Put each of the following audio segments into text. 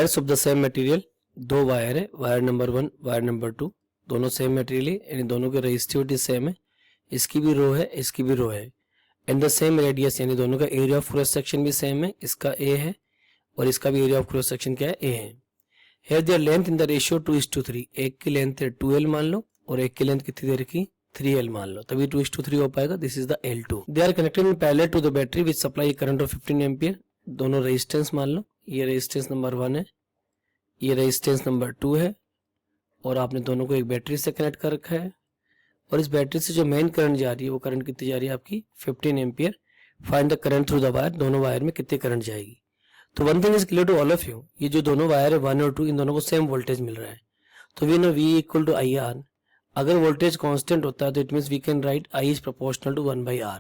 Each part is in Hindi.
Wires of the same material, दो वायर है, वायर नंबर 1 वायर नंबर 2, दोनों सेम मटेरियल है, यानी दोनों की रेजिस्टिविटी सेम है, इसकी भी रो है इसकी भी रो है, एंड द सेम रेडियस यानी दोनों का एरिया ऑफ क्रॉस सेक्शन भी सेम है, इसका ए है और इसका भी एरिया ऑफ क्रॉस सेक्शन क्या है, ए है। Have their length in the ratio 2:3, एक की लेंथ है 2l मान लो और एक की लेंथ कितनी दे रखी 3l मान लो, तभी 2:3 हो पाएगा। This is the L2। They are connected in parallel to the battery which supply current of 15 ampere. दोनों रेजिस्टेंस मान लो, ये रेजिस्टेंस नंबर 1 है, ये रेजिस्टेंस नंबर 2 है और आपने दोनों को एक बैटरी से कनेक्ट कर रखा है और इस बैटरी से जो मेन करंट जा रही है वो करंट कितनी जा रही है आपकी 15 ampere. Find the current through the wire, दोनों वायर में कितनी करंट जाएगी। तो one thing is clear to all of you, ये जो दोनों वायर है 1 और 2 इन दोनों को सेम वोल्टेज मिल रहा है, तो we know V equal to IR। अगर वोल्टेज कांस्टेंट होता है तो it means we can write I is proportional to 1/R।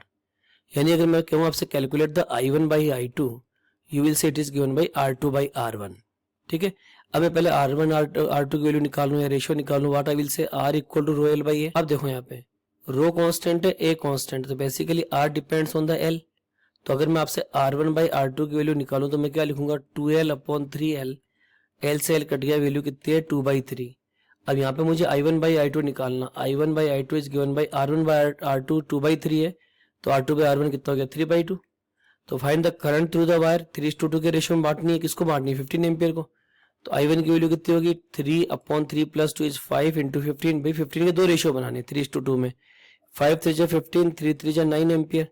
यानी अगर मैं कहूँ आपसे calculate the I1/I2, you will say it is given by R2/R1। ठीक है, अब मैं पहले R1 R2 की वैल्यू निकाल लूँ या रेशियो निकाल लूँ, what I will say R equal to rho L/A। अब देखो यहाँ पे रो कांस्टेंट है, A कांस्टेंट, तो basically R depends on the L। तो अगर मैं आपसे R1/R2 की वैल्यू निकालूं तो मैं क्या लिखूंगा 2L/3L, L से L कट गया, वैल्यू कितनी है 2/3। अब यहाँ पे मुझे I1/I2 निकालना, I1/I2 is given by R1/R2 2/3 है, तो R2/R1 कितना हो गया 3/2। तो find the current through the wire, 3:2 के रेशियो में बांटनी है, किसको बांटनी है 15 एम्पियर को। तो I1 की वैल्यू कितनी होगी 3/3 प्लस 2 इज 5 इंटू 15। भाई 15 के दो रेशियो बनाने 3:2 में, 5 3 15, 3 3 9 एम्पियर।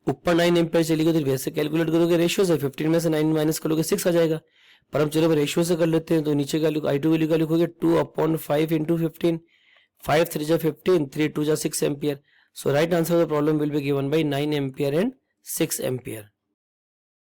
ऊपर 9 एम्पियर चलेगी तो वैसे कैलकुलेट करोगे रेशियो से, 15 में से 9 माइनस करोगे 6 आ जाएगा, पर हम चलो रेशियो से कर लेते हैं। तो नीचे का I2 वैल्यू का लिखोगे 2/5 into 15, 5 3 15, 3 2 6 ampere. So right answer of the problem will be given by 9 ampere and 6 ampere.